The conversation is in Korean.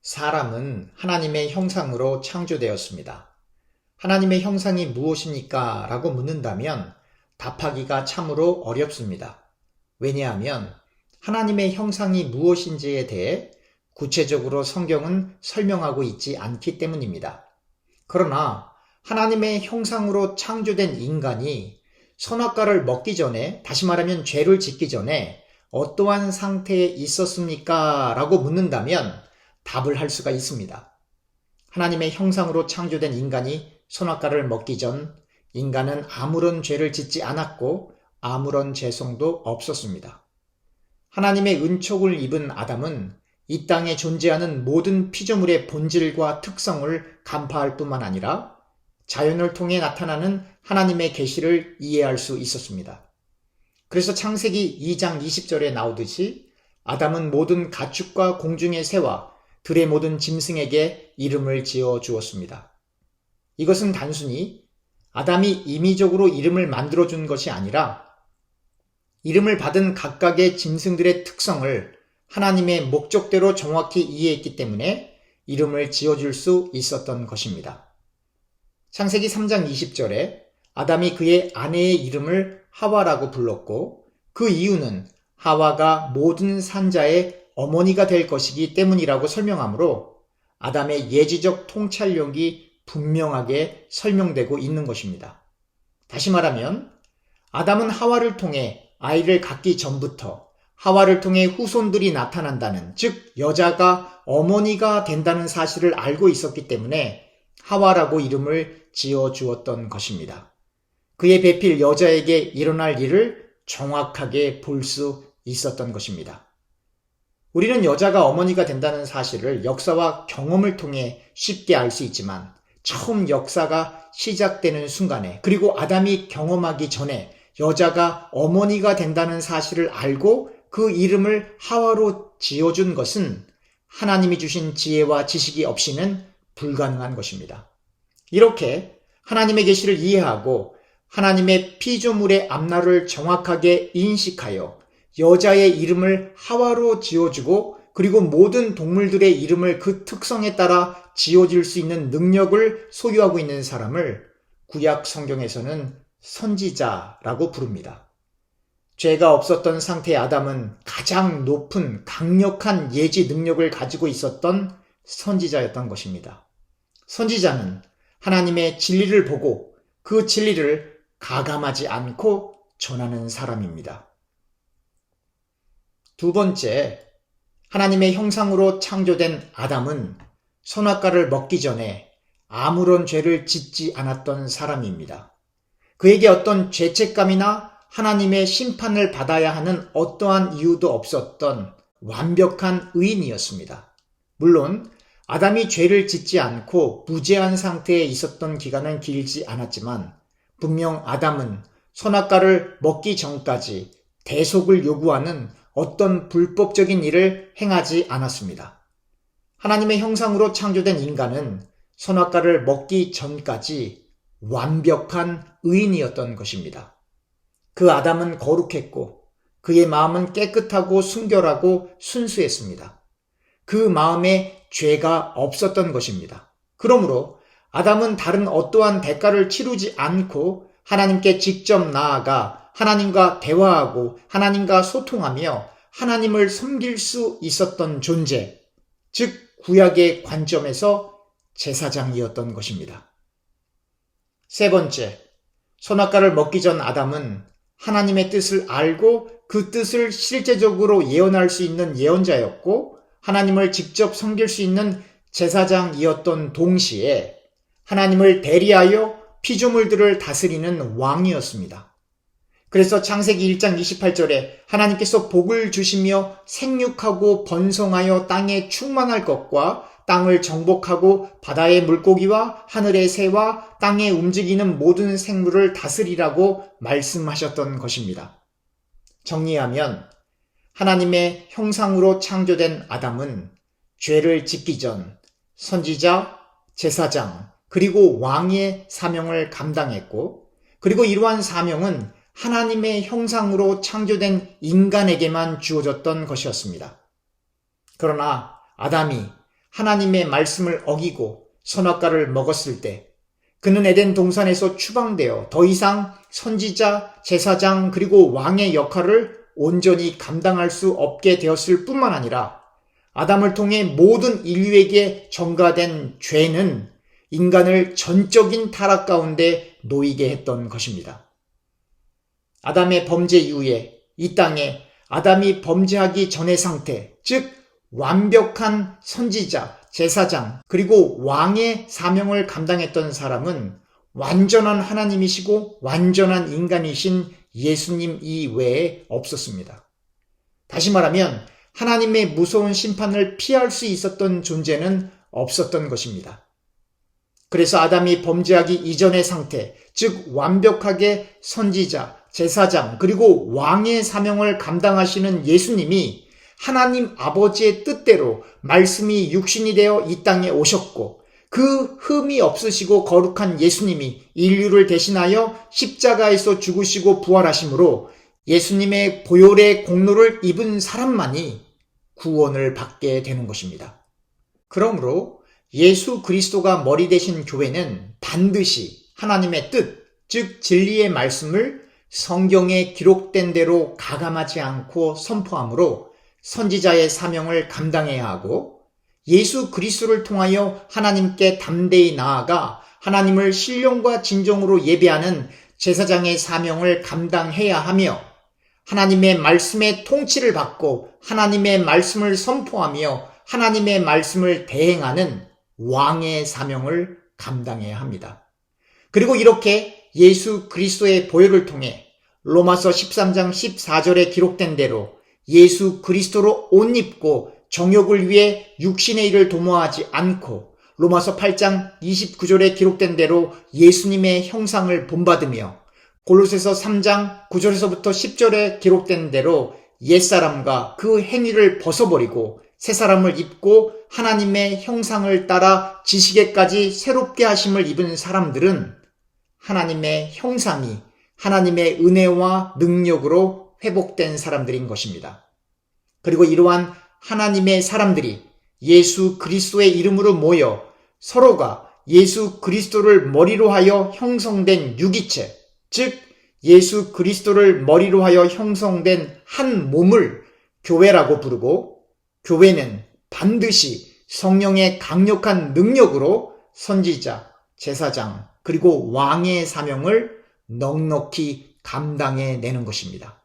사람은 하나님의 형상으로 창조되었습니다. 하나님의 형상이 무엇입니까? 라고 묻는다면 답하기가 참으로 어렵습니다. 왜냐하면 하나님의 형상이 무엇인지에 대해 구체적으로 성경은 설명하고 있지 않기 때문입니다. 그러나 하나님의 형상으로 창조된 인간이 선악과를 먹기 전에, 다시 말하면 죄를 짓기 전에 어떠한 상태에 있었습니까? 라고 묻는다면 답을 할 수가 있습니다. 하나님의 형상으로 창조된 인간이 선악과를 먹기 전 인간은 아무런 죄를 짓지 않았고 아무런 죄성도 없었습니다. 하나님의 은총을 입은 아담은 이 땅에 존재하는 모든 피조물의 본질과 특성을 간파할 뿐만 아니라 자연을 통해 나타나는 하나님의 계시를 이해할 수 있었습니다. 그래서 창세기 2장 20절에 나오듯이 아담은 모든 가축과 공중의 새와 들의 모든 짐승에게 이름을 지어 주었습니다. 이것은 단순히 아담이 임의적으로 이름을 만들어준 것이 아니라 이름을 받은 각각의 짐승들의 특성을 하나님의 목적대로 정확히 이해했기 때문에 이름을 지어줄 수 있었던 것입니다. 창세기 3장 20절에 아담이 그의 아내의 이름을 하와라고 불렀고 그 이유는 하와가 모든 산자의 어머니가 될 것이기 때문이라고 설명하므로 아담의 예지적 통찰력이 분명하게 설명되고 있는 것입니다. 다시 말하면 아담은 하와를 통해 아이를 갖기 전부터 하와를 통해 후손들이 나타난다는, 즉 여자가 어머니가 된다는 사실을 알고 있었기 때문에 하와라고 이름을 지어 주었던 것입니다. 그의 배필 여자에게 일어날 일을 정확하게 볼 수 있었던 것입니다. 우리는 여자가 어머니가 된다는 사실을 역사와 경험을 통해 쉽게 알 수 있지만 처음 역사가 시작되는 순간에, 그리고 아담이 경험하기 전에 여자가 어머니가 된다는 사실을 알고 그 이름을 하와로 지어준 것은 하나님이 주신 지혜와 지식이 없이는 불가능한 것입니다. 이렇게 하나님의 계시를 이해하고 하나님의 피조물의 앞날을 정확하게 인식하여 여자의 이름을 하와로 지어주고 그리고 모든 동물들의 이름을 그 특성에 따라 지어줄 수 있는 능력을 소유하고 있는 사람을 구약 성경에서는 선지자라고 부릅니다. 죄가 없었던 상태의 아담은 가장 높은 강력한 예지 능력을 가지고 있었던 선지자였던 것입니다. 선지자는 하나님의 진리를 보고 그 진리를 가감하지 않고 전하는 사람입니다. 두 번째, 하나님의 형상으로 창조된 아담은 선악과를 먹기 전에 아무런 죄를 짓지 않았던 사람입니다. 그에게 어떤 죄책감이나 하나님의 심판을 받아야 하는 어떠한 이유도 없었던 완벽한 의인이었습니다. 물론 아담이 죄를 짓지 않고 무죄한 상태에 있었던 기간은 길지 않았지만 분명 아담은 선악과를 먹기 전까지 대속을 요구하는 어떤 불법적인 일을 행하지 않았습니다. 하나님의 형상으로 창조된 인간은 선악과를 먹기 전까지 완벽한 의인이었던 것입니다. 그 아담은 거룩했고 그의 마음은 깨끗하고 순결하고 순수했습니다. 그 마음에 죄가 없었던 것입니다. 그러므로 아담은 다른 어떠한 대가를 치르지 않고 하나님께 직접 나아가 하나님과 대화하고 하나님과 소통하며 하나님을 섬길 수 있었던 존재, 즉 구약의 관점에서 제사장이었던 것입니다. 세 번째, 선악과를 먹기 전 아담은 하나님의 뜻을 알고 그 뜻을 실제적으로 예언할 수 있는 예언자였고 하나님을 직접 섬길 수 있는 제사장이었던 동시에 하나님을 대리하여 피조물들을 다스리는 왕이었습니다. 그래서 창세기 1장 28절에 하나님께서 복을 주시며 생육하고 번성하여 땅에 충만할 것과 땅을 정복하고 바다의 물고기와 하늘의 새와 땅에 움직이는 모든 생물을 다스리라고 말씀하셨던 것입니다. 정리하면 하나님의 형상으로 창조된 아담은 죄를 짓기 전 선지자, 제사장, 그리고 왕의 사명을 감당했고, 그리고 이러한 사명은 하나님의 형상으로 창조된 인간에게만 주어졌던 것이었습니다. 그러나 아담이 하나님의 말씀을 어기고 선악과를 먹었을 때 그는 에덴 동산에서 추방되어 더 이상 선지자, 제사장 그리고 왕의 역할을 온전히 감당할 수 없게 되었을 뿐만 아니라 아담을 통해 모든 인류에게 전가된 죄는 인간을 전적인 타락 가운데 놓이게 했던 것입니다. 아담의 범죄 이후에 이 땅에 아담이 범죄하기 전의 상태, 즉 완벽한 선지자, 제사장, 그리고 왕의 사명을 감당했던 사람은 완전한 하나님이시고 완전한 인간이신 예수님 이외에 없었습니다. 다시 말하면 하나님의 무서운 심판을 피할 수 있었던 존재는 없었던 것입니다. 그래서 아담이 범죄하기 이전의 상태, 즉 완벽하게 선지자, 제사장, 그리고 왕의 사명을 감당하시는 예수님이 하나님 아버지의 뜻대로 말씀이 육신이 되어 이 땅에 오셨고 그 흠이 없으시고 거룩한 예수님이 인류를 대신하여 십자가에서 죽으시고 부활하심으로 예수님의 보혈의 공로를 입은 사람만이 구원을 받게 되는 것입니다. 그러므로 예수 그리스도가 머리 되신 교회는 반드시 하나님의 뜻, 즉 진리의 말씀을 성경에 기록된 대로 가감하지 않고 선포하므로 선지자의 사명을 감당해야 하고 예수 그리스도를 통하여 하나님께 담대히 나아가 하나님을 신령과 진정으로 예배하는 제사장의 사명을 감당해야 하며 하나님의 말씀의 통치를 받고 하나님의 말씀을 선포하며 하나님의 말씀을 대행하는 왕의 사명을 감당해야 합니다. 그리고 이렇게 예수 그리스도의 보혈을 통해 로마서 13장 14절에 기록된 대로 예수 그리스도로 옷 입고 정욕을 위해 육신의 일을 도모하지 않고 로마서 8장 29절에 기록된 대로 예수님의 형상을 본받으며 골로새서 3장 9절에서부터 10절에 기록된 대로 옛사람과 그 행위를 벗어버리고 새사람을 입고 하나님의 형상을 따라 지식에까지 새롭게 하심을 입은 사람들은 하나님의 형상이 하나님의 은혜와 능력으로 회복된 사람들인 것입니다. 그리고 이러한 하나님의 사람들이 예수 그리스도의 이름으로 모여 서로가 예수 그리스도를 머리로 하여 형성된 유기체, 즉 예수 그리스도를 머리로 하여 형성된 한 몸을 교회라고 부르고 교회는 반드시 성령의 강력한 능력으로 선지자, 제사장, 그리고 왕의 사명을 넉넉히 감당해내는 것입니다.